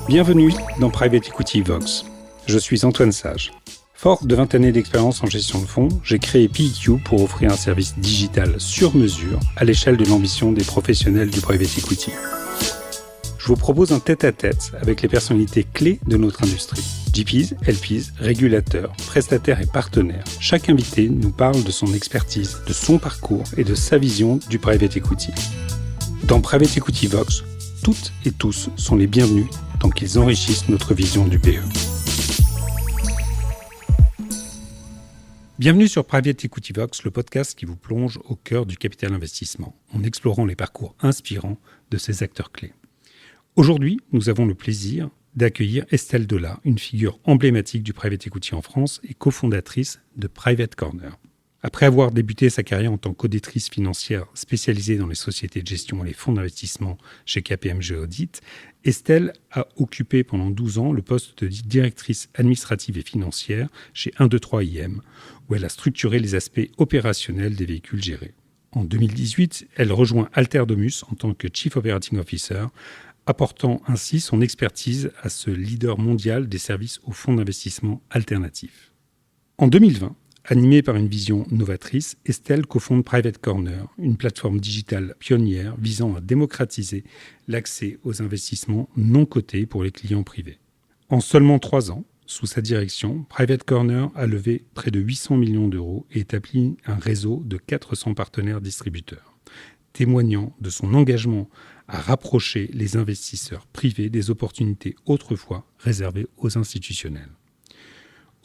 Bienvenue dans Private Equity Vox. Je suis Antoine Sage. Fort de 20 années d'expérience en gestion de fonds, j'ai créé PEQ pour offrir un service digital sur mesure à l'échelle de l'ambition des professionnels du Private Equity. Je vous propose un tête-à-tête avec les personnalités clés de notre industrie. GPs, LPs, régulateurs, prestataires et partenaires. Chaque invité nous parle de son expertise, de son parcours et de sa vision du Private Equity. Dans Private Equity Vox, toutes et tous sont les bienvenus tant qu'ils enrichissent notre vision du PE. Bienvenue sur Private Equity Vox, le podcast qui vous plonge au cœur du capital investissement, en explorant les parcours inspirants de ces acteurs clés. Aujourd'hui, nous avons le plaisir d'accueillir Estelle Delat, une figure emblématique du Private Equity en France et cofondatrice de Private Corner. Après avoir débuté sa carrière en tant qu'auditrice financière spécialisée dans les sociétés de gestion et les fonds d'investissement chez KPMG Audit, Estelle a occupé pendant 12 ans le poste de directrice administrative et financière chez 123IM, où elle a structuré les aspects opérationnels des véhicules gérés. En 2018, elle rejoint Alterdomus en tant que Chief Operating Officer, apportant ainsi son expertise à ce leader mondial des services aux fonds d'investissement alternatifs. En 2020, animée par une vision novatrice, Estelle cofonde Private Corner, une plateforme digitale pionnière visant à démocratiser l'accès aux investissements non cotés pour les clients privés. En seulement 3 ans, sous sa direction, Private Corner a levé près de 800 millions d'euros et établi un réseau de 400 partenaires distributeurs, témoignant de son engagement à rapprocher les investisseurs privés des opportunités autrefois réservées aux institutionnels.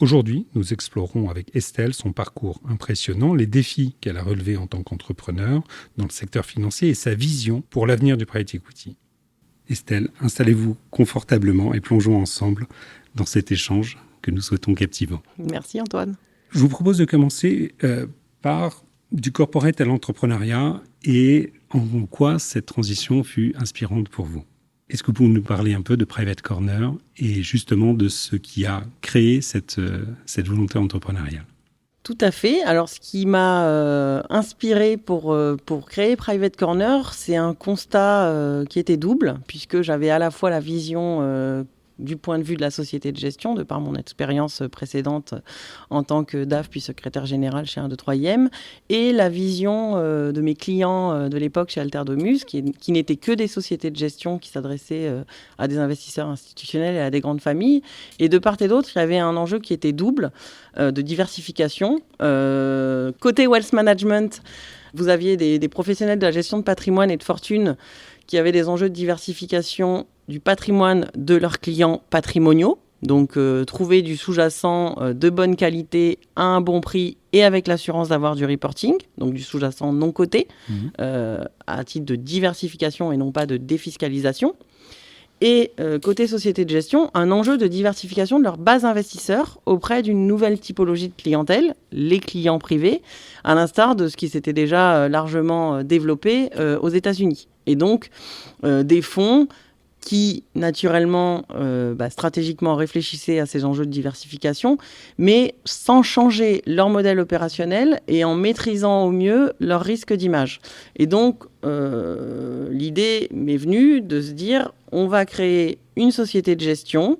Aujourd'hui, nous explorons avec Estelle son parcours impressionnant, les défis qu'elle a relevés en tant qu'entrepreneur dans le secteur financier et sa vision pour l'avenir du private equity. Estelle, installez-vous confortablement et plongeons ensemble dans cet échange que nous souhaitons captivant. Merci Antoine. Je vous propose de commencer par du corporate à l'entrepreneuriat et en quoi cette transition fut inspirante pour vous. Est-ce que vous pouvez nous parler un peu de Private Corner et justement de ce qui a créé cette volonté entrepreneuriale ? Tout à fait. Alors, ce qui m'a inspiré pour créer Private Corner, c'est un constat qui était double, puisque j'avais à la fois la vision du point de vue de la société de gestion, de par mon expérience précédente en tant que DAF puis secrétaire général chez 123IM, et la vision de mes clients de l'époque chez Alterdomus, qui n'étaient que des sociétés de gestion qui s'adressaient à des investisseurs institutionnels et à des grandes familles. Et de part et d'autre, il y avait un enjeu qui était double de diversification. Côté wealth management, vous aviez des professionnels de la gestion de patrimoine et de fortune qui avaient des enjeux de diversification du patrimoine de leurs clients patrimoniaux, donc trouver du sous-jacent de bonne qualité à un bon prix et avec l'assurance d'avoir du reporting, donc du sous-jacent non coté, à titre de diversification et non pas de défiscalisation. Et côté société de gestion, un enjeu de diversification de leur base investisseurs auprès d'une nouvelle typologie de clientèle, les clients privés, à l'instar de ce qui s'était déjà largement développé aux États-Unis. Et donc, des fonds qui, naturellement, stratégiquement réfléchissaient à ces enjeux de diversification, mais sans changer leur modèle opérationnel et en maîtrisant au mieux leurs risques d'image. Et donc, l'idée m'est venue de se dire, on va créer une société de gestion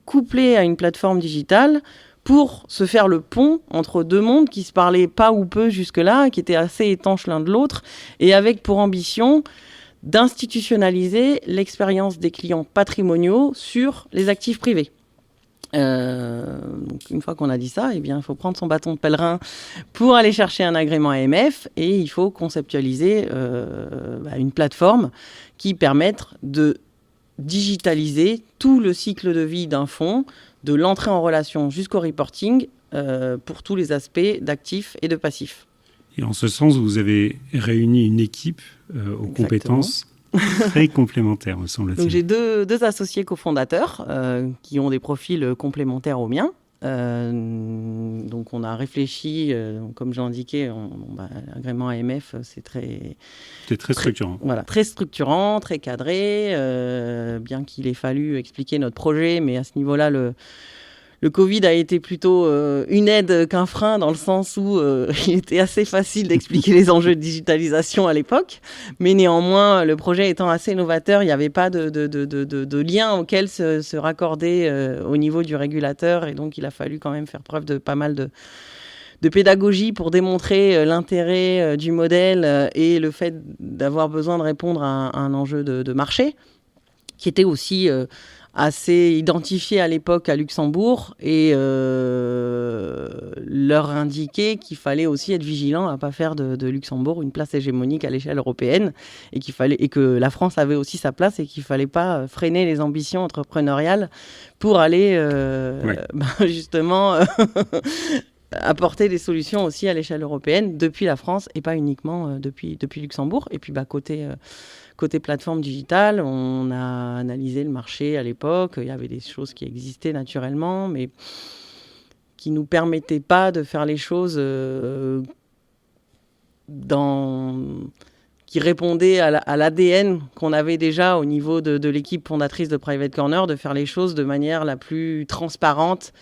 couplée à une plateforme digitale pour se faire le pont entre deux mondes qui se parlaient pas ou peu jusque-là, qui étaient assez étanches l'un de l'autre, et avec pour ambition d'institutionnaliser l'expérience des clients patrimoniaux sur les actifs privés. Donc une fois qu'on a dit ça, eh bien, il faut prendre son bâton de pèlerin pour aller chercher un agrément AMF et il faut conceptualiser une plateforme qui permette de digitaliser tout le cycle de vie d'un fonds, de l'entrée en relation jusqu'au reporting pour tous les aspects d'actifs et de passifs. Et en ce sens, vous avez réuni une équipe aux compétences très complémentaires, me semble-t-il. Donc, j'ai deux associés cofondateurs qui ont des profils complémentaires aux miens. Donc, on a réfléchi, comme j'ai indiqué, l'agrément AMF, c'est très structurant. Voilà, très structurant, très cadré, bien qu'il ait fallu expliquer notre projet, mais à ce niveau-là, le Covid a été plutôt une aide qu'un frein, dans le sens où il était assez facile d'expliquer les enjeux de digitalisation à l'époque. Mais néanmoins, le projet étant assez novateur, il n'y avait pas de lien auquel se raccorder au niveau du régulateur. Et donc, il a fallu quand même faire preuve de pas mal de pédagogie pour démontrer l'intérêt du modèle et le fait d'avoir besoin de répondre à un enjeu de marché, qui était aussi assez identifié à l'époque à Luxembourg, et leur indiquer qu'il fallait aussi être vigilant à ne pas faire de Luxembourg une place hégémonique à l'échelle européenne, et que la France avait aussi sa place et qu'il ne fallait pas freiner les ambitions entrepreneuriales pour aller justement apporter des solutions aussi à l'échelle européenne depuis la France et pas uniquement depuis Luxembourg. Et puis côté plateforme digitale, on a analysé le marché à l'époque. Il y avait des choses qui existaient naturellement, mais qui ne nous permettaient pas de faire les choses qui répondaient à l'ADN qu'on avait déjà au niveau de l'équipe fondatrice de Private Corner, de faire les choses de manière la plus transparente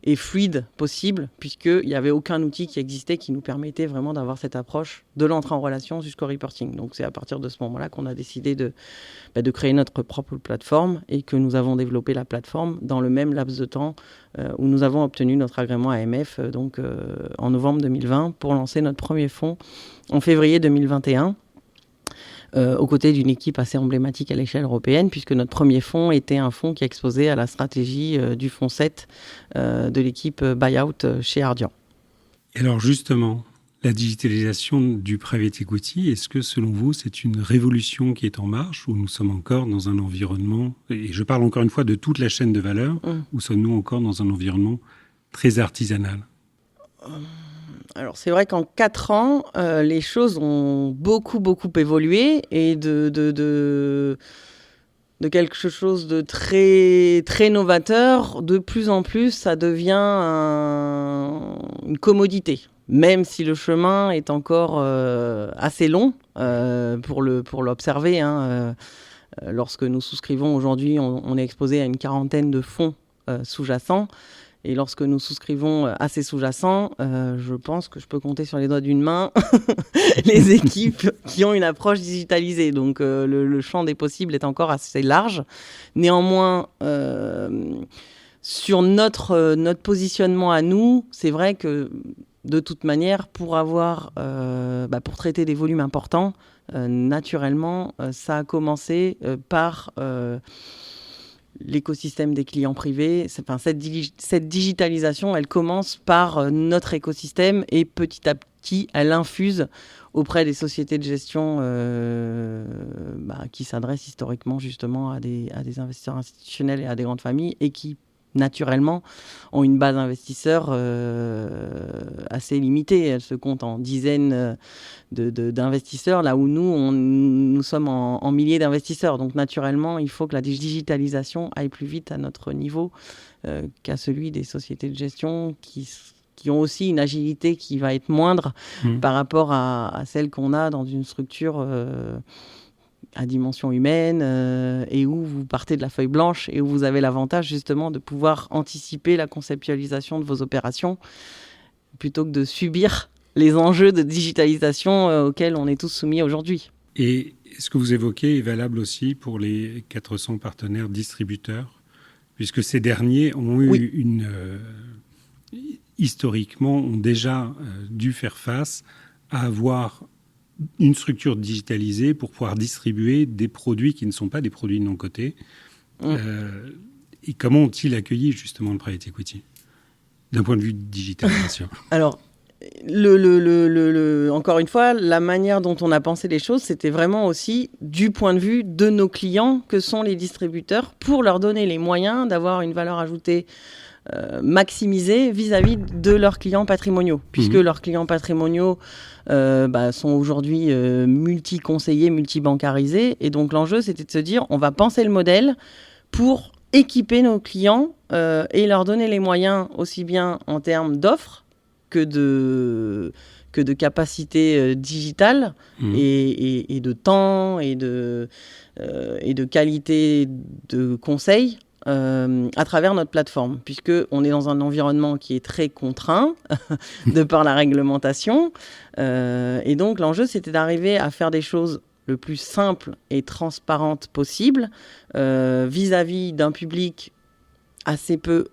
et fluide possible, puisqu'il n'y avait aucun outil qui existait qui nous permettait vraiment d'avoir cette approche de l'entrée en relation jusqu'au reporting. Donc c'est à partir de ce moment-là qu'on a décidé de créer notre propre plateforme, et que nous avons développé la plateforme dans le même laps de temps où nous avons obtenu notre agrément AMF en novembre 2020 pour lancer notre premier fonds en février 2021. Aux côtés d'une équipe assez emblématique à l'échelle européenne, puisque notre premier fonds était un fonds qui exposait à la stratégie du fonds 7 de l'équipe Buyout chez Ardian. Et alors justement, la digitalisation du private equity, est-ce que selon vous, c'est une révolution qui est en marche, ou nous sommes encore dans un environnement, et je parle encore une fois de toute la chaîne de valeur, ou sommes-nous encore dans un environnement très artisanal ? Alors, c'est vrai qu'en 4 ans, les choses ont beaucoup évolué, et de quelque chose de très, très novateur, de plus en plus, ça devient une commodité. Même si le chemin est encore assez long pour l'observer. Lorsque nous souscrivons aujourd'hui, on est exposé à une quarantaine de fonds sous-jacents. Et lorsque nous souscrivons à ces sous-jacents, je pense que je peux compter sur les doigts d'une main les équipes qui ont une approche digitalisée. Donc le champ des possibles est encore assez large. Néanmoins, sur notre positionnement à nous, c'est vrai que de toute manière, pour traiter des volumes importants, naturellement, ça a commencé par l'écosystème des clients privés. Cette digitalisation, elle commence par notre écosystème, et petit à petit, elle infuse auprès des sociétés de gestion qui s'adressent historiquement justement à des investisseurs institutionnels et à des grandes familles, et qui naturellement ont une base d'investisseurs assez limitée. Elle se compte en dizaines d'investisseurs, là où nous sommes en milliers d'investisseurs. Donc naturellement, il faut que la digitalisation aille plus vite à notre niveau qu'à celui des sociétés de gestion qui ont aussi une agilité qui va être moindre par rapport à celle qu'on a dans une structure à dimension humaine, et où vous partez de la feuille blanche, et où vous avez l'avantage justement de pouvoir anticiper la conceptualisation de vos opérations plutôt que de subir les enjeux de digitalisation auxquels on est tous soumis aujourd'hui. Et ce que vous évoquez est valable aussi pour les 400 partenaires distributeurs, puisque ces derniers ont eu historiquement, ont déjà dû faire face à avoir une structure digitalisée pour pouvoir distribuer des produits qui ne sont pas des produits non cotés. Et comment ont-ils accueilli justement le private equity d'un point de vue de digitalisation? Alors, encore une fois, la manière dont on a pensé les choses, c'était vraiment aussi du point de vue de nos clients, que sont les distributeurs, pour leur donner les moyens d'avoir une valeur ajoutée maximisée vis-à-vis de leurs clients patrimoniaux, puisque leurs clients patrimoniaux sont aujourd'hui multi-conseillés, multi-bancarisés. Et donc l'enjeu, c'était de se dire, on va penser le modèle pour équiper nos clients et leur donner les moyens, aussi bien en termes d'offres que de capacité digitale et de temps et de qualité de conseil, à travers notre plateforme, puisqu'on est dans un environnement qui est très contraint de par la réglementation. Et donc, l'enjeu, c'était d'arriver à faire des choses le plus simples et transparentes possible vis-à-vis d'un public assez peu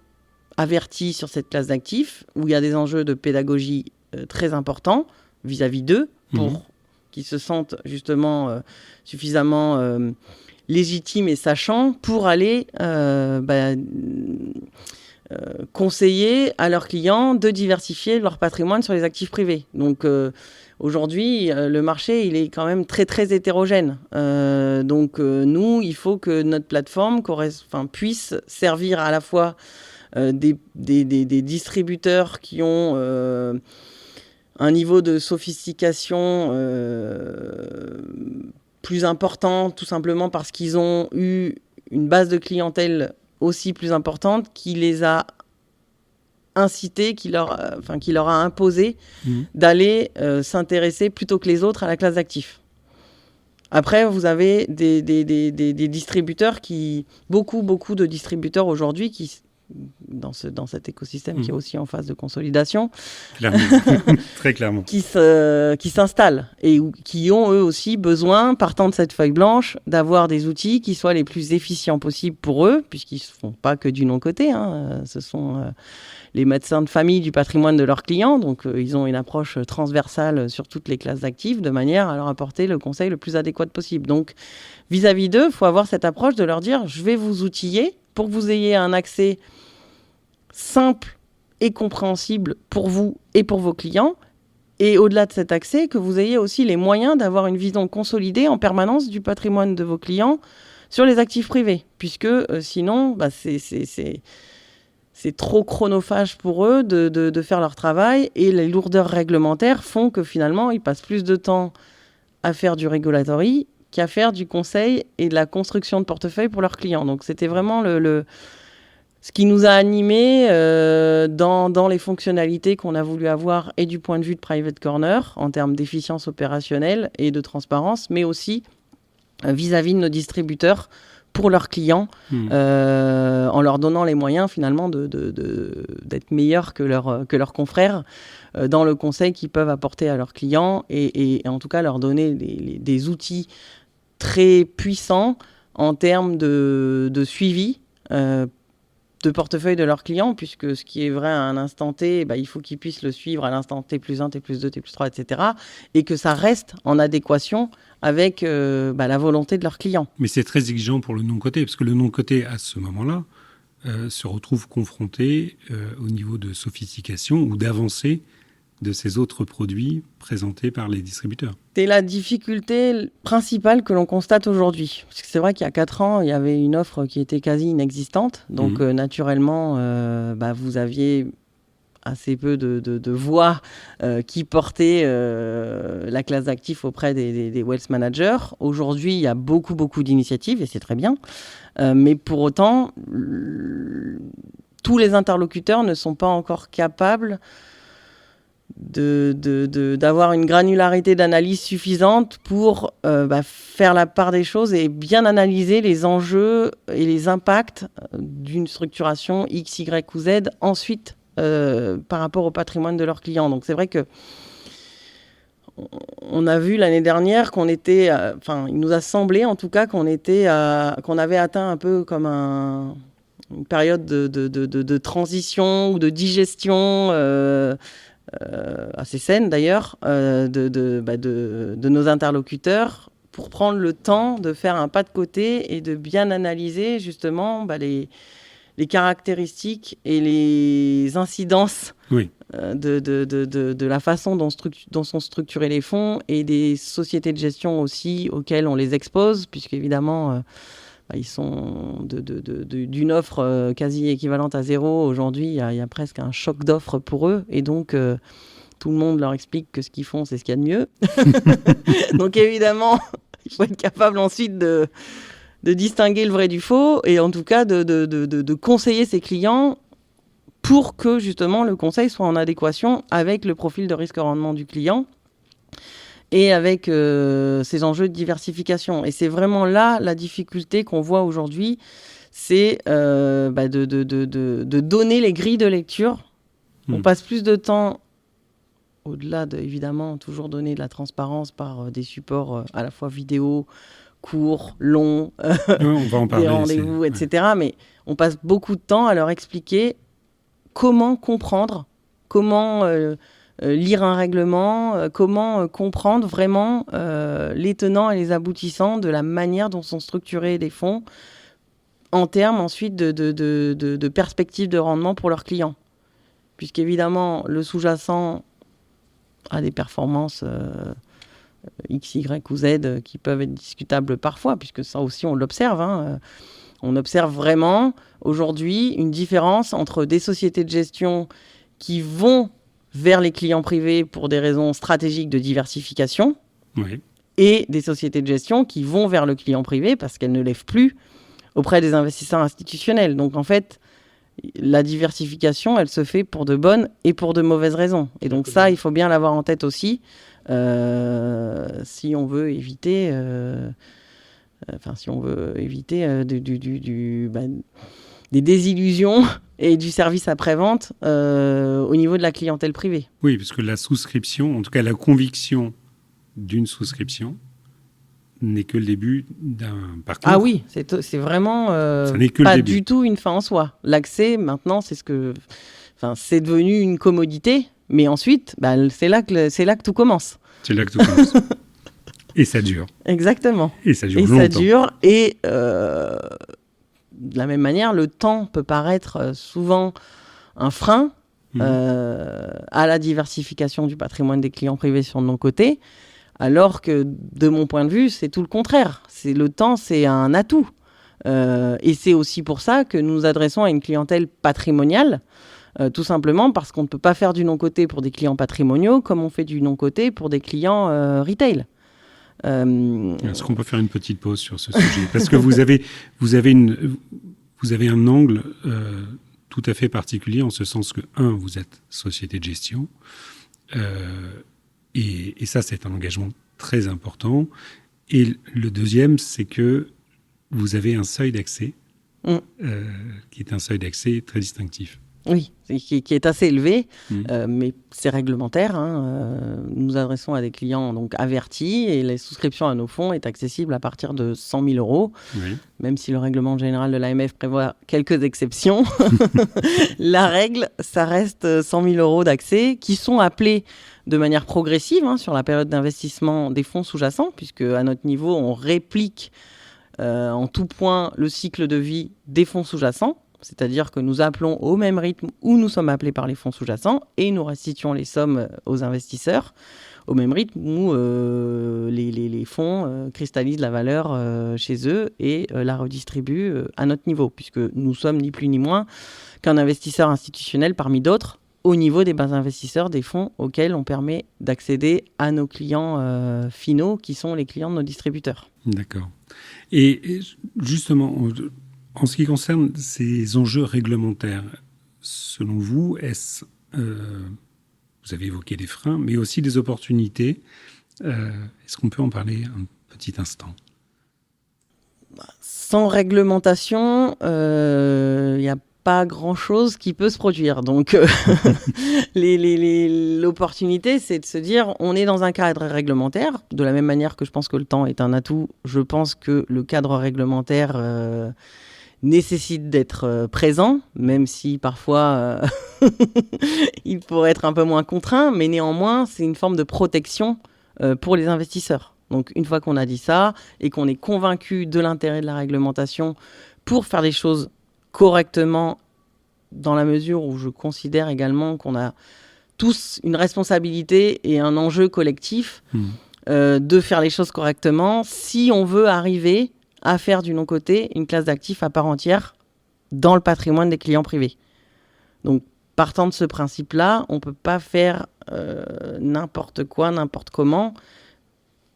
averti sur cette classe d'actifs, où il y a des enjeux de pédagogie très importants vis-à-vis d'eux, pour qu'ils se sentent justement suffisamment légitimes et sachants pour aller conseiller à leurs clients de diversifier leur patrimoine sur les actifs privés. Donc aujourd'hui, le marché, il est quand même très, très hétérogène. Nous, il faut que notre plateforme puisse servir à la fois des distributeurs qui ont un niveau de sophistication plus important, tout simplement parce qu'ils ont eu une base de clientèle aussi plus importante qui les a incités, qui leur a imposé d'aller s'intéresser plutôt que les autres à la classe d'actifs. Après, vous avez des distributeurs beaucoup de distributeurs aujourd'hui qui, dans cet écosystème qui est aussi en phase de consolidation, clairement. Très clairement, qui s'installent et qui ont eux aussi besoin, partant de cette feuille blanche, d'avoir des outils qui soient les plus efficients possibles pour eux, puisqu'ils ne font pas que du non-côté. Ce sont les médecins de famille du patrimoine de leurs clients, donc ils ont une approche transversale sur toutes les classes d'actifs, de manière à leur apporter le conseil le plus adéquat possible. Donc, vis-à-vis d'eux, il faut avoir cette approche de leur dire « je vais vous outiller pour que vous ayez un accès simple et compréhensible pour vous et pour vos clients, et au-delà de cet accès, que vous ayez aussi les moyens d'avoir une vision consolidée en permanence du patrimoine de vos clients sur les actifs privés, puisque sinon, c'est trop chronophage pour eux de faire leur travail, et les lourdeurs réglementaires font que finalement, ils passent plus de temps à faire du regulatory qu'à faire du conseil et de la construction de portefeuille pour leurs clients. Donc c'était vraiment ce qui nous a animés dans les fonctionnalités qu'on a voulu avoir, et du point de vue de Private Corner, en termes d'efficience opérationnelle et de transparence, mais aussi vis-à-vis de nos distributeurs pour leurs clients, en leur donnant les moyens finalement d'être meilleurs que leurs confrères dans le conseil qu'ils peuvent apporter à leurs clients, et en tout cas leur donner des outils très puissants en termes de suivi de portefeuille de leurs clients, puisque ce qui est vrai à un instant T, il faut qu'ils puissent le suivre à l'instant T plus 1, T plus 2, T plus 3, etc. Et que ça reste en adéquation avec la volonté de leurs clients. Mais c'est très exigeant pour le non-coté, parce que le non-coté, à ce moment-là, se retrouve confronté au niveau de sophistication ou d'avancée de ces autres produits présentés par les distributeurs. C'est la difficulté principale que l'on constate aujourd'hui. Parce que c'est vrai qu'il y a 4 ans, il y avait une offre qui était quasi inexistante. Donc naturellement, vous aviez assez peu de voix qui portaient la classe d'actifs auprès des wealth managers. Aujourd'hui, il y a beaucoup d'initiatives, et c'est très bien. Mais pour autant, tous les interlocuteurs ne sont pas encore capables d'avoir une granularité d'analyse suffisante pour faire la part des choses et bien analyser les enjeux et les impacts d'une structuration X, Y ou Z ensuite par rapport au patrimoine de leurs clients. Donc c'est vrai que on a vu l'année dernière qu'on était, il nous a semblé en tout cas qu'on avait atteint un peu comme une période de transition ou de digestion assez saine d'ailleurs, de nos interlocuteurs, pour prendre le temps de faire un pas de côté et de bien analyser justement les caractéristiques et les incidences de la façon dont sont structurés les fonds, et des sociétés de gestion aussi auxquelles on les expose, puisqu'évidemment ils sont d'une offre quasi équivalente à zéro. Aujourd'hui, il y a presque un choc d'offres pour eux. Et donc, tout le monde leur explique que ce qu'ils font, c'est ce qu'il y a de mieux. Donc, évidemment, il faut être capable ensuite de distinguer le vrai du faux, et en tout cas de conseiller ses clients pour que, justement, le conseil soit en adéquation avec le profil de risque-rendement du client et avec ces enjeux de diversification. Et c'est vraiment là la difficulté qu'on voit aujourd'hui, c'est de donner les grilles de lecture. On passe plus de temps, au-delà de, évidemment, toujours donner de la transparence par des supports à la fois vidéo, courts, longs, on va en parler, des rendez-vous, etc. Mais on passe beaucoup de temps à leur expliquer comment comprendre, comment lire un règlement, comment comprendre vraiment les tenants et les aboutissants de la manière dont sont structurés les fonds en termes ensuite de perspectives de rendement pour leurs clients. Puisqu'évidemment, le sous-jacent a des performances X, Y ou Z qui peuvent être discutables parfois, puisque ça aussi on l'observe. On observe vraiment aujourd'hui une différence entre des sociétés de gestion qui vont vers les clients privés pour des raisons stratégiques de diversification, et des sociétés de gestion qui vont vers le client privé parce qu'elles ne lèvent plus auprès des investisseurs institutionnels. Donc en fait, la diversification, elle se fait pour de bonnes et pour de mauvaises raisons. Et donc ça, il faut bien l'avoir en tête aussi si on veut éviter, des désillusions et du service après-vente au niveau de la clientèle privée. Oui, parce que la souscription, en tout cas la conviction d'une souscription, n'est que le début d'un parcours. Ah oui, c'est vraiment pas du tout une fin en soi. L'accès, maintenant, c'est devenu une commodité, mais ensuite, c'est là que tout commence. C'est là que tout commence. Et ça dure. Exactement. Et ça dure longtemps. Et de la même manière, le temps peut paraître souvent un frein à la diversification du patrimoine des clients privés sur nos côtés. Alors que, de mon point de vue, c'est tout le contraire. Le temps, c'est un atout. Et c'est aussi pour ça que nous adressons à une clientèle patrimoniale, tout simplement parce qu'on ne peut pas faire du non-coté pour des clients patrimoniaux comme on fait du non-coté pour des clients retail. Est-ce qu'on peut faire une petite pause sur ce sujet ? Parce que vous avez un angle tout à fait particulier, en ce sens que, vous êtes société de gestion, et ça, c'est un engagement très important. Et le deuxième, c'est que vous avez un seuil d'accès, qui est un seuil d'accès très distinctif. Oui, qui est assez élevé, mais c'est réglementaire. Nous adressons à des clients donc avertis et les souscriptions à nos fonds est accessible à partir de 100 000 €, même si le règlement général de l'AMF prévoit quelques exceptions. La règle, ça reste 100 000 € d'accès qui sont appelés de manière progressive sur la période d'investissement des fonds sous-jacents, puisque à notre niveau, on réplique en tout point le cycle de vie des fonds sous-jacents. C'est-à-dire que nous appelons au même rythme où nous sommes appelés par les fonds sous-jacents et nous restituons les sommes aux investisseurs au même rythme où les fonds cristallisent la valeur chez eux et la redistribuent à notre niveau, puisque nous sommes ni plus ni moins qu'un investisseur institutionnel parmi d'autres au niveau des bas investisseurs des fonds auxquels on permet d'accéder à nos clients finaux qui sont les clients de nos distributeurs. D'accord. Et justement, en ce qui concerne ces enjeux réglementaires, selon vous, vous avez évoqué des freins, mais aussi des opportunités. Est-ce qu'on peut en parler un petit instant ? Sans réglementation, il n'y a pas grand-chose qui peut se produire. Donc, l'opportunité, c'est de se dire, on est dans un cadre réglementaire. De la même manière que je pense que le temps est un atout, je pense que le cadre réglementaire nécessite d'être présent, même si parfois il pourrait être un peu moins contraint, mais néanmoins, c'est une forme de protection pour les investisseurs. Donc, une fois qu'on a dit ça et qu'on est convaincu de l'intérêt de la réglementation pour faire les choses correctement, dans la mesure où je considère également qu'on a tous une responsabilité et un enjeu collectif de faire les choses correctement si on veut arriver à faire du non-coté une classe d'actifs à part entière dans le patrimoine des clients privés. Donc, partant de ce principe-là, on ne peut pas faire n'importe quoi, n'importe comment,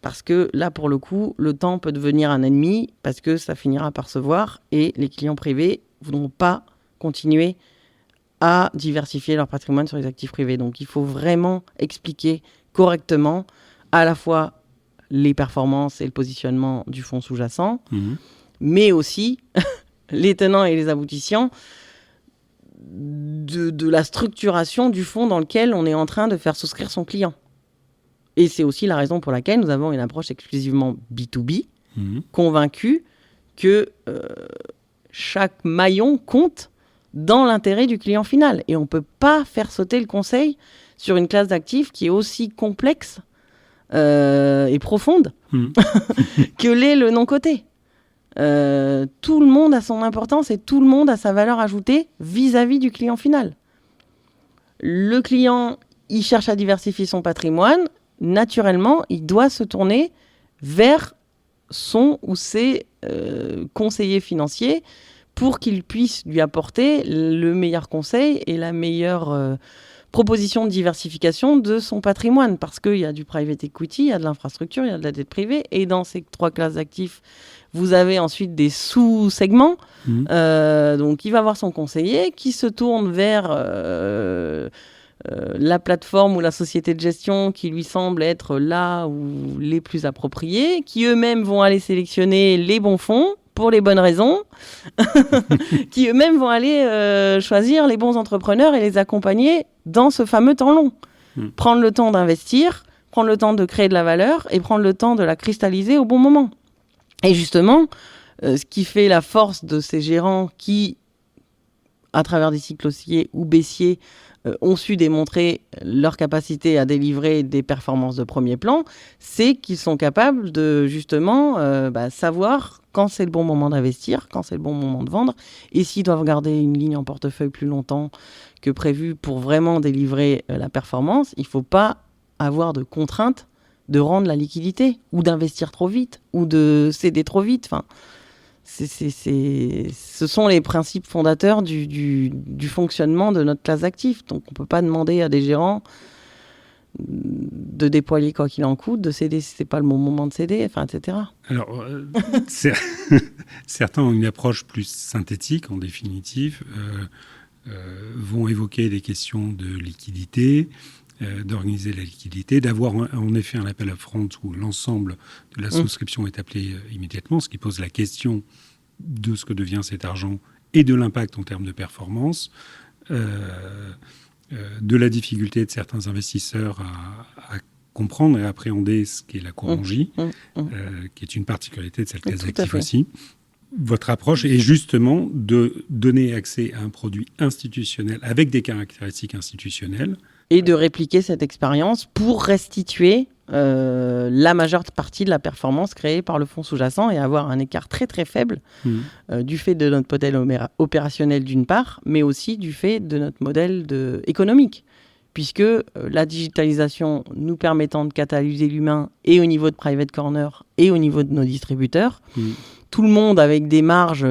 parce que là, pour le coup, le temps peut devenir un ennemi, parce que ça finira par se voir, et les clients privés ne voudront pas continuer à diversifier leur patrimoine sur les actifs privés. Donc, il faut vraiment expliquer correctement à la fois les performances et le positionnement du fonds sous-jacent, mais aussi les tenants et les aboutissants de la structuration du fonds dans lequel on est en train de faire souscrire son client. Et c'est aussi la raison pour laquelle nous avons une approche exclusivement B2B, convaincue que chaque maillon compte dans l'intérêt du client final. Et on ne peut pas faire sauter le conseil sur une classe d'actifs qui est aussi complexe et profonde que l'est le non-coté. Tout le monde a son importance et tout le monde a sa valeur ajoutée vis-à-vis du client final. Le client, il cherche à diversifier son patrimoine. Naturellement, il doit se tourner vers son ou ses conseillers financiers pour qu'ils puissent lui apporter le meilleur conseil et la meilleure proposition de diversification de son patrimoine. Parce qu'il y a du private equity, il y a de l'infrastructure, il y a de la dette privée. Et dans ces 3 classes d'actifs, vous avez ensuite des sous-segments. Donc, il va voir son conseiller qui se tourne vers la plateforme ou la société de gestion qui lui semble être là où les plus appropriés, qui eux-mêmes vont aller sélectionner les bons fonds pour les bonnes raisons, qui eux-mêmes vont aller choisir les bons entrepreneurs et les accompagner dans ce fameux temps long. Prendre le temps d'investir, prendre le temps de créer de la valeur et prendre le temps de la cristalliser au bon moment. Et justement, ce qui fait la force de ces gérants qui, à travers des cycles haussiers ou baissiers, ont su démontrer leur capacité à délivrer des performances de premier plan, c'est qu'ils sont capables de justement savoir quand c'est le bon moment d'investir, quand c'est le bon moment de vendre, et s'ils doivent garder une ligne en portefeuille plus longtemps que prévu pour vraiment délivrer la performance, il ne faut pas avoir de contrainte de rendre la liquidité, ou d'investir trop vite, ou de céder trop vite. Enfin, ce sont les principes fondateurs du fonctionnement de notre classe d'actifs. Donc, on ne peut pas demander à des gérants de déployer quoi qu'il en coûte, de céder si ce n'est pas le bon moment de céder, enfin, etc. Alors, certains ont une approche plus synthétique, en définitive, vont évoquer des questions de liquidité, d'organiser la liquidité, d'avoir en effet un appel à front où l'ensemble de la souscription est appelé immédiatement, ce qui pose la question de ce que devient cet argent et de l'impact en termes de performance, de la difficulté de certains investisseurs à comprendre et à appréhender ce qu'est la courant J, qui est une particularité de cette classe d'actifs aussi. Votre approche est justement de donner accès à un produit institutionnel avec des caractéristiques institutionnelles. Et de répliquer cette expérience pour restituer la majeure partie de la performance créée par le fonds sous-jacent et avoir un écart très très faible du fait de notre modèle opérationnel d'une part, mais aussi du fait de notre modèle économique. Puisque la digitalisation nous permettant de catalyser l'humain et au niveau de Private Corner et au niveau de nos distributeurs, tout le monde avec des marges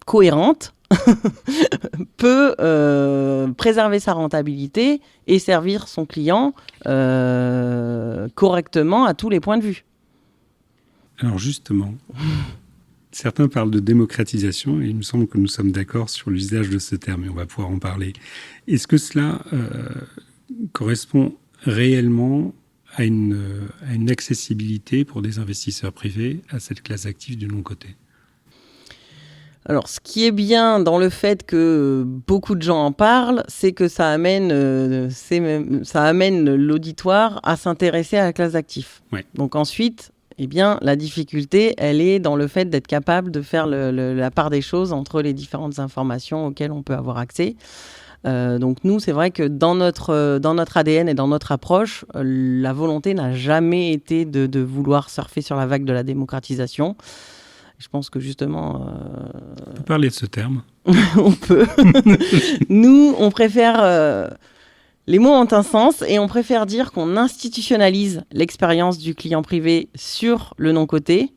cohérentes peut préserver sa rentabilité et servir son client correctement à tous les points de vue. Alors justement, certains parlent de démocratisation et il me semble que nous sommes d'accord sur l'usage de ce terme et on va pouvoir en parler. Est-ce que cela correspond réellement à une accessibilité pour des investisseurs privés à cette classe d'actifs du non-coté ? Alors, ce qui est bien dans le fait que beaucoup de gens en parlent, c'est que ça amène l'auditoire à s'intéresser à la classe d'actifs. Ouais. Donc ensuite, la difficulté, elle est dans le fait d'être capable de faire la part des choses entre les différentes informations auxquelles on peut avoir accès. Donc nous, c'est vrai que dans notre ADN et dans notre approche, la volonté n'a jamais été de vouloir surfer sur la vague de la démocratisation. Je pense que justement... On peut parler de ce terme. On peut. Nous, on préfère... les mots ont un sens et on préfère dire qu'on institutionnalise l'expérience du client privé sur le non-coté,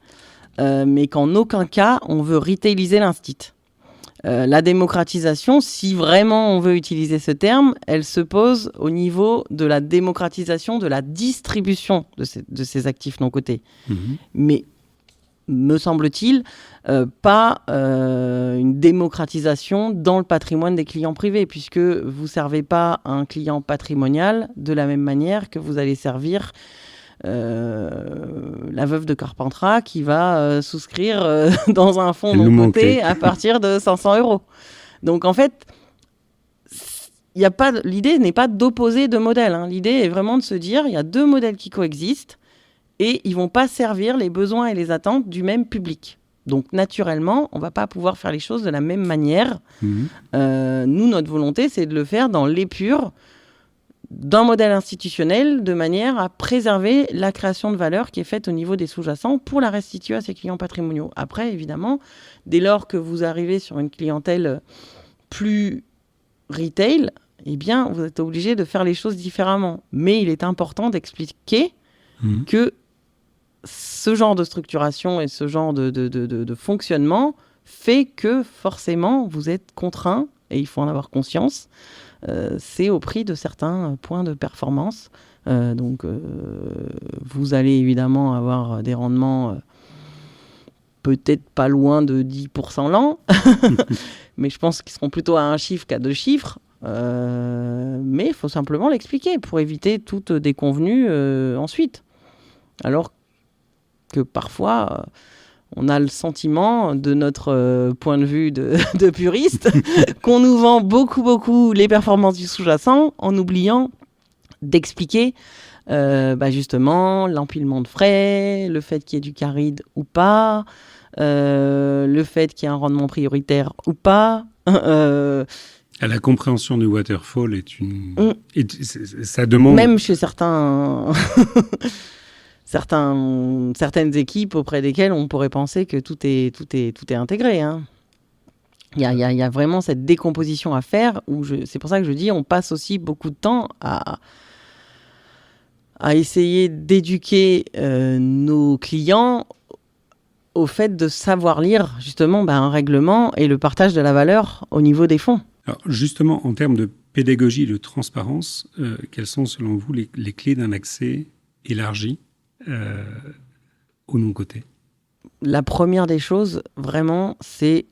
mais qu'en aucun cas, on veut retailiser l'instit. La démocratisation, si vraiment on veut utiliser ce terme, elle se pose au niveau de la démocratisation de la distribution de ces actifs non-cotés. Mais... me semble-t-il, pas une démocratisation dans le patrimoine des clients privés, puisque vous ne servez pas un client patrimonial de la même manière que vous allez servir la veuve de Carpentras qui va souscrire dans un fonds non coté à partir de 500 €. Donc en fait, l'idée n'est pas d'opposer deux modèles. L'idée est vraiment de se dire il y a deux modèles qui coexistent et ils ne vont pas servir les besoins et les attentes du même public. Donc naturellement, on ne va pas pouvoir faire les choses de la même manière. Nous, notre volonté, c'est de le faire dans l'épure d'un modèle institutionnel de manière à préserver la création de valeur qui est faite au niveau des sous-jacents pour la restituer à ses clients patrimoniaux. Après, évidemment, dès lors que vous arrivez sur une clientèle plus retail, eh bien, vous êtes obligé de faire les choses différemment. Mais il est important d'expliquer que ce genre de structuration et ce genre de fonctionnement fait que forcément, vous êtes contraint, et il faut en avoir conscience, c'est au prix de certains points de performance. Donc, vous allez évidemment avoir des rendements peut-être pas loin de 10% l'an, mais je pense qu'ils seront plutôt à un chiffre qu'à deux chiffres. Mais il faut simplement l'expliquer pour éviter toute déconvenue ensuite. Alors que parfois, on a le sentiment, de notre point de vue de puriste, qu'on nous vend beaucoup les performances du sous-jacent en oubliant d'expliquer justement l'empilement de frais, le fait qu'il y ait du caride ou pas, le fait qu'il y ait un rendement prioritaire ou pas. La compréhension du waterfall est ça demande... Même chez certaines équipes auprès desquelles on pourrait penser que tout est intégré. Il y a vraiment cette décomposition à faire. C'est pour ça que je dis on passe aussi beaucoup de temps à essayer d'éduquer nos clients au fait de savoir lire justement un règlement et le partage de la valeur au niveau des fonds. Alors justement, en termes de pédagogie, de transparence, quelles sont selon vous les clés d'un accès élargi au non-coté? La première des choses, vraiment, c'est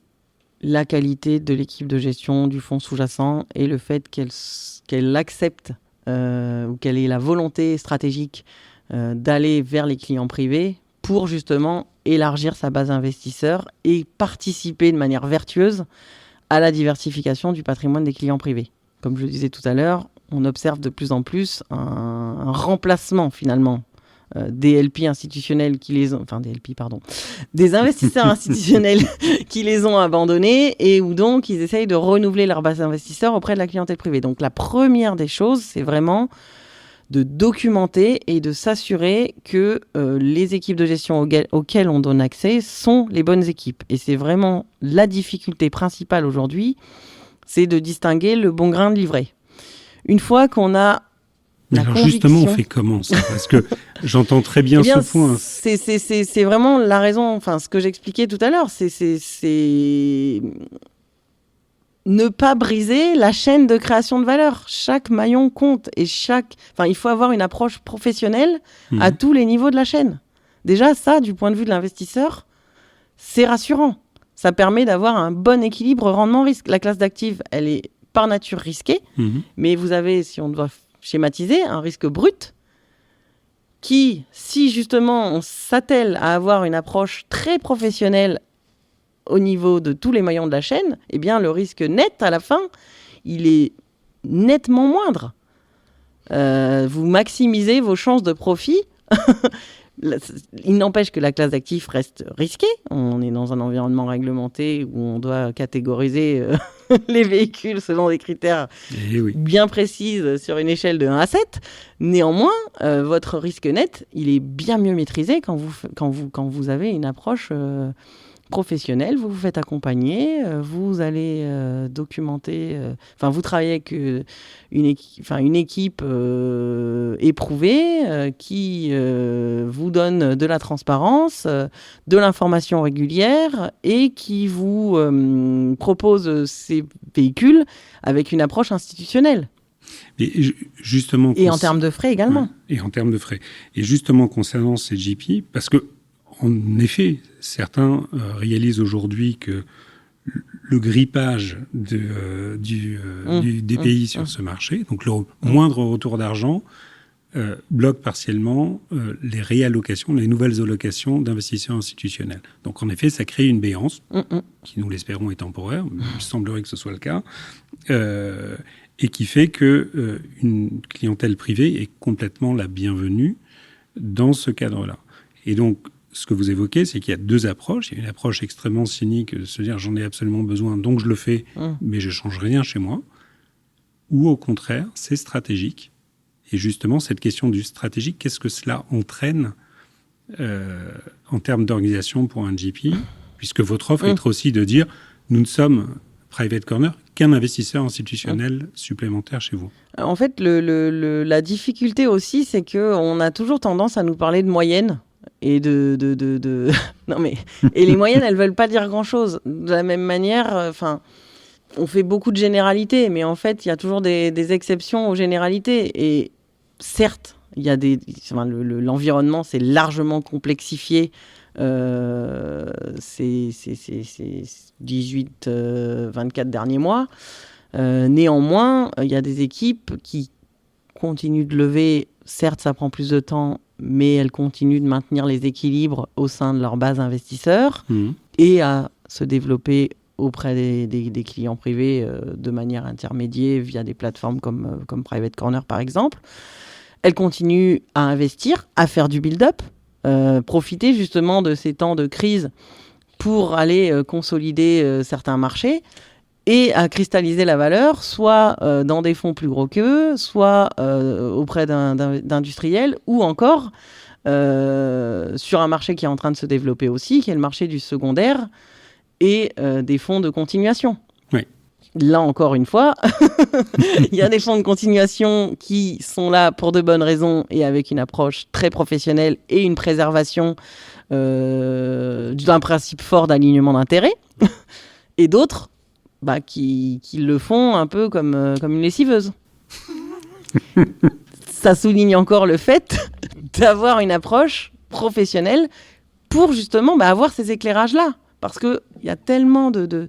la qualité de l'équipe de gestion du fonds sous-jacent et le fait qu'elle accepte ou qu'elle ait la volonté stratégique d'aller vers les clients privés pour justement élargir sa base investisseur et participer de manière vertueuse à la diversification du patrimoine des clients privés. Comme je le disais tout à l'heure, on observe de plus en plus un remplacement finalement des LP institutionnels des investisseurs institutionnels qui les ont abandonnés et où donc ils essayent de renouveler leur base d'investisseurs auprès de la clientèle privée. Donc la première des choses, c'est vraiment de documenter et de s'assurer que les équipes de gestion auxquelles on donne accès sont les bonnes équipes. Et c'est vraiment la difficulté principale aujourd'hui, c'est de distinguer le bon grain de livret. Une fois qu'on a alors justement, on fait comment ça? Parce que j'entends très bien ce point. C'est vraiment la raison, ce que j'expliquais tout à l'heure, c'est ne pas briser la chaîne de création de valeur. Chaque maillon compte et il faut avoir une approche professionnelle à tous les niveaux de la chaîne. Déjà, ça, du point de vue de l'investisseur, c'est rassurant. Ça permet d'avoir un bon équilibre rendement-risque. La classe d'actifs, elle est par nature risquée, mais vous avez, si on doit schématiser, un risque brut qui, si justement on s'attelle à avoir une approche très professionnelle au niveau de tous les maillons de la chaîne, eh bien le risque net à la fin, il est nettement moindre. Vous maximisez vos chances de profit. Il n'empêche que la classe d'actifs reste risquée. On est dans un environnement réglementé où on doit catégoriser les véhicules selon des critères bien précis sur une échelle de 1 à 7. Néanmoins, votre risque net, il est bien mieux maîtrisé quand vous avez une approche professionnelle. Vous vous faites accompagner, vous allez documenter, vous travaillez avec une équipe éprouvée qui vous donne de la transparence, de l'information régulière et qui vous propose ces véhicules avec une approche institutionnelle. Et justement, en termes de frais également. Ouais, et en termes de frais. Et justement, concernant ces GP, parce que en effet, certains réalisent aujourd'hui que le grippage des pays sur ce marché, donc le moindre retour d'argent, bloque partiellement les réallocations, les nouvelles allocations d'investisseurs institutionnels. Donc en effet, ça crée une béance, qui nous l'espérons est temporaire, il semblerait que ce soit le cas, et qui fait qu'une clientèle privée est complètement la bienvenue dans ce cadre-là. Et donc, ce que vous évoquez, c'est qu'il y a deux approches. Il y a une approche extrêmement cynique de se dire « j'en ai absolument besoin, donc je le fais, mais je ne change rien chez moi ». Ou au contraire, c'est stratégique. Et justement, cette question du stratégique, qu'est-ce que cela entraîne en termes d'organisation pour un GP, puisque votre offre est aussi de dire « nous ne sommes Private Corner qu'un investisseur institutionnel supplémentaire chez vous ». En fait, la difficulté aussi, c'est qu'on a toujours tendance à nous parler de moyenne. Et non mais et les moyennes, elles veulent pas dire grand-chose. De la même manière, on fait beaucoup de généralités, mais en fait, il y a toujours des exceptions aux généralités. Et certes, il y a l'environnement s'est largement complexifié ces 18-24 derniers mois. Néanmoins, il y a des équipes qui continuent de lever. Certes, ça prend plus de temps, mais elles continuent de maintenir les équilibres au sein de leur base investisseurs et à se développer auprès des clients privés de manière intermédiaire via des plateformes comme Private Corner, par exemple. Elles continuent à investir, à faire du build-up, profiter justement de ces temps de crise pour aller consolider certains marchés et à cristalliser la valeur, soit dans des fonds plus gros qu'eux, soit auprès d'industriels, ou encore sur un marché qui est en train de se développer aussi, qui est le marché du secondaire et des fonds de continuation. Oui. Là, encore une fois, il y a des fonds de continuation qui sont là pour de bonnes raisons et avec une approche très professionnelle et une préservation d'un principe fort d'alignement d'intérêts, et d'autres qui le font un peu comme une lessiveuse. Ça souligne encore le fait d'avoir une approche professionnelle pour justement avoir ces éclairages-là. Parce qu'il y a tellement de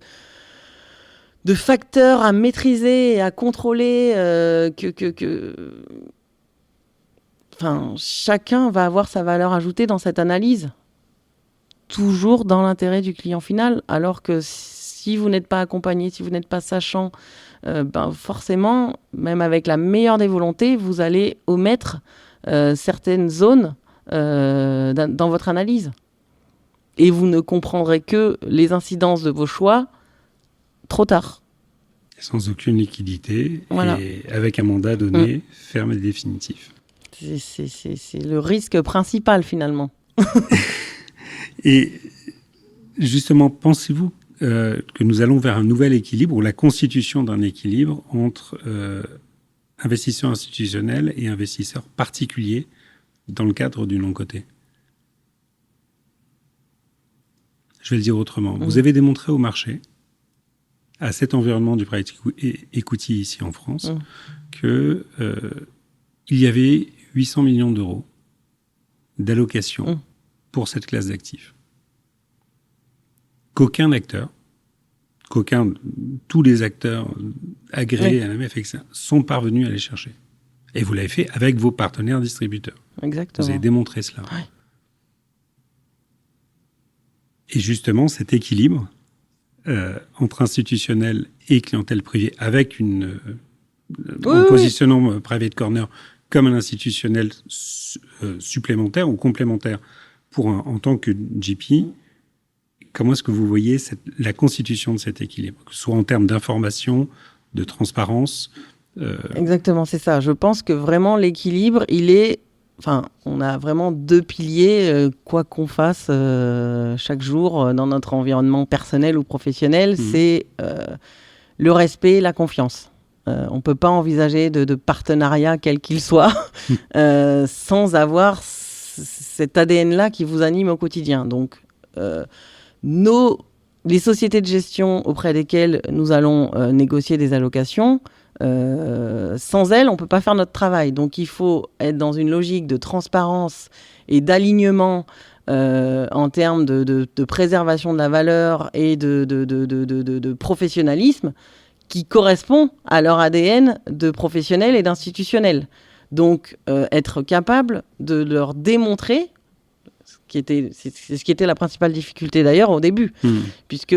facteurs à maîtriser et à contrôler chacun va avoir sa valeur ajoutée dans cette analyse. Toujours dans l'intérêt du client final. Alors que si vous n'êtes pas accompagné, si vous n'êtes pas sachant, forcément, même avec la meilleure des volontés, vous allez omettre certaines zones dans votre analyse. Et vous ne comprendrez que les incidences de vos choix trop tard. Sans aucune liquidité, voilà. Et avec un mandat donné, ferme et définitif. C'est le risque principal, finalement. Et justement, pensez-vous que nous allons vers un nouvel équilibre, ou la constitution d'un équilibre entre investisseurs institutionnels et investisseurs particuliers dans le cadre du non-coté? Je vais le dire autrement. Vous avez démontré au marché, à cet environnement du private equity ici en France, qu'il y avait 800 millions d'euros d'allocation pour cette classe d'actifs. Tous les acteurs agréés à la MEF sont parvenus à les chercher. Et vous l'avez fait avec vos partenaires distributeurs. Exactement. Vous avez démontré cela. Ouais. Et justement, cet équilibre entre institutionnel et clientèle privée, avec en positionnant Private Corner comme un institutionnel supplémentaire ou complémentaire en tant que GP, comment est-ce que vous voyez la constitution de cet équilibre, que ce soit en termes d'information, de transparence Exactement, c'est ça. Je pense que vraiment l'équilibre, on a vraiment deux piliers, quoi qu'on fasse chaque jour dans notre environnement personnel ou professionnel, c'est le respect et la confiance. On ne peut pas envisager de partenariat quel qu'il soit sans avoir cet ADN-là qui vous anime au quotidien. Donc, les sociétés de gestion auprès desquelles nous allons négocier des allocations, sans elles, on ne peut pas faire notre travail. Donc, il faut être dans une logique de transparence et d'alignement en termes de préservation de la valeur et de professionnalisme qui correspond à leur ADN de professionnel et d'institutionnel. Donc, être capable de leur démontrer, c'est ce qui était la principale difficulté d'ailleurs au début, puisque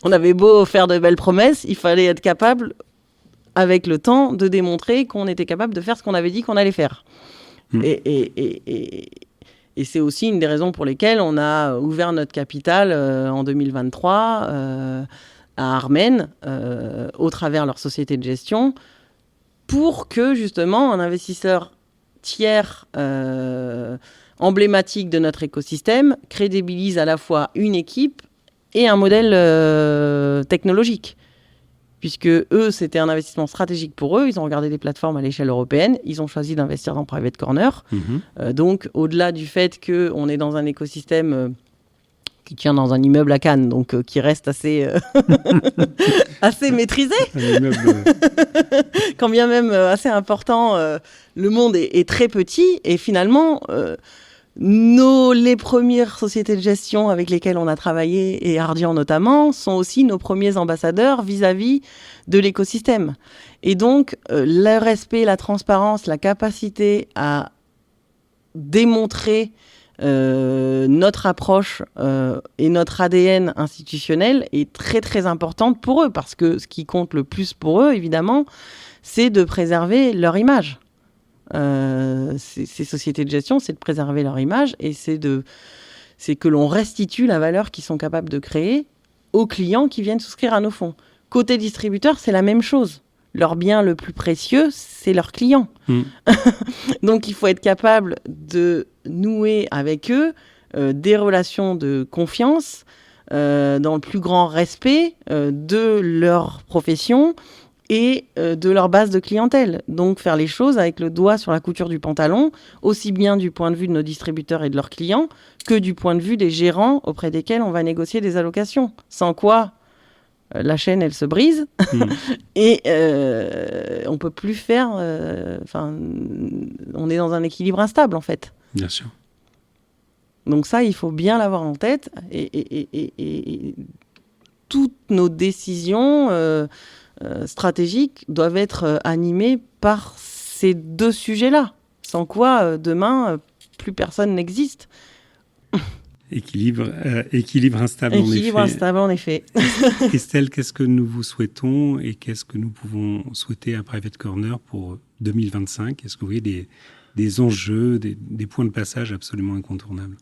on avait beau faire de belles promesses, il fallait être capable, avec le temps, de démontrer qu'on était capable de faire ce qu'on avait dit qu'on allait faire. Et c'est aussi une des raisons pour lesquelles on a ouvert notre capitale en 2023 à Armen, au travers leur société de gestion, pour que justement un investisseur tiers emblématique de notre écosystème crédibilise à la fois une équipe et un modèle technologique. Puisque eux, c'était un investissement stratégique pour eux. Ils ont regardé des plateformes à l'échelle européenne. Ils ont choisi d'investir dans Private Corner. Donc, au-delà du fait qu'on est dans un écosystème qui tient dans un immeuble à Cannes, donc qui reste assez, assez maîtrisé. Quand bien même assez important, le monde est très petit. Et finalement, les premières sociétés de gestion avec lesquelles on a travaillé, et Ardian notamment, sont aussi nos premiers ambassadeurs vis-à-vis de l'écosystème. Et donc, le respect, la transparence, la capacité à démontrer notre approche et notre ADN institutionnel est très très importante pour eux, parce que ce qui compte le plus pour eux, évidemment, c'est de préserver leur image. Ces sociétés de gestion, c'est de préserver leur image et c'est que l'on restitue la valeur qu'ils sont capables de créer aux clients qui viennent souscrire à nos fonds. Côté distributeur, c'est la même chose. Leur bien le plus précieux, c'est leurs clients. Donc, il faut être capable de nouer avec eux des relations de confiance dans le plus grand respect de leur profession et de leur base de clientèle. Donc, faire les choses avec le doigt sur la couture du pantalon, aussi bien du point de vue de nos distributeurs et de leurs clients que du point de vue des gérants auprès desquels on va négocier des allocations. Sans quoi, la chaîne, elle se brise et on ne peut plus faire... on est dans un équilibre instable, en fait. Bien sûr. Donc ça, il faut bien l'avoir en tête. Et toutes nos décisions... stratégiques doivent être animées par ces deux sujets-là. Sans quoi, demain, plus personne n'existe. Équilibre instable, en effet. Équilibre instable, en effet. Estelle, qu'est-ce que nous vous souhaitons et qu'est-ce que nous pouvons souhaiter à Private Corner pour 2025 ? Est-ce que vous voyez des enjeux, des points de passage absolument incontournables ?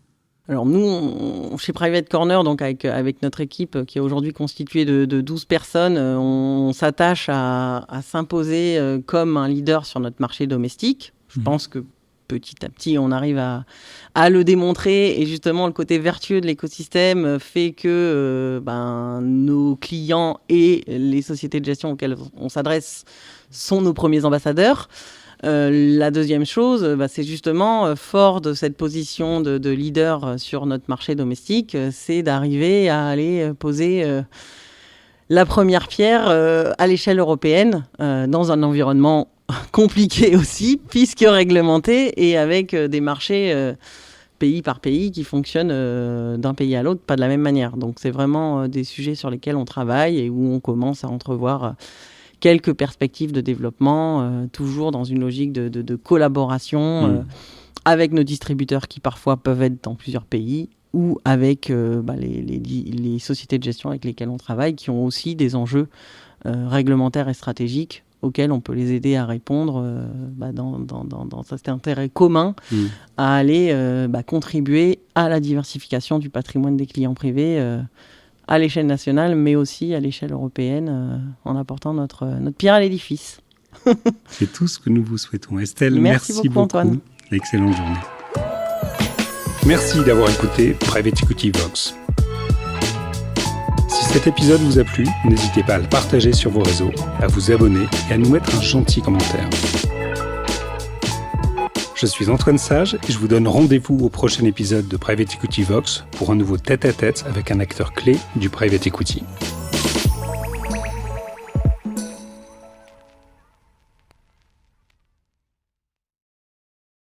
Alors nous, chez Private Corner, donc avec notre équipe qui est aujourd'hui constituée de 12 personnes, on s'attache à s'imposer comme un leader sur notre marché domestique. Je pense que petit à petit, on arrive à le démontrer. Et justement, le côté vertueux de l'écosystème fait que nos clients et les sociétés de gestion auxquelles on s'adresse sont nos premiers ambassadeurs. La deuxième chose, c'est justement, fort de cette position de leader sur notre marché domestique, c'est d'arriver à aller poser la première pierre à l'échelle européenne, dans un environnement compliqué aussi, puisque réglementé, et avec des marchés pays par pays qui fonctionnent d'un pays à l'autre, pas de la même manière. Donc c'est vraiment des sujets sur lesquels on travaille et où on commence à entrevoir quelques perspectives de développement, toujours dans une logique de collaboration avec nos distributeurs qui parfois peuvent être dans plusieurs pays, ou avec les sociétés de gestion avec lesquelles on travaille, qui ont aussi des enjeux réglementaires et stratégiques auxquels on peut les aider à répondre dans cet intérêt commun à aller contribuer à la diversification du patrimoine des clients privés à l'échelle nationale, mais aussi à l'échelle européenne, en apportant notre pierre à l'édifice. C'est tout ce que nous vous souhaitons. Estelle, merci beaucoup, Antoine. Excellente journée. Merci d'avoir écouté Private Equity Vox. Si cet épisode vous a plu, n'hésitez pas à le partager sur vos réseaux, à vous abonner et à nous mettre un gentil commentaire. Je suis Antoine Sage et je vous donne rendez-vous au prochain épisode de Private Equity Vox pour un nouveau tête-à-tête avec un acteur clé du Private Equity.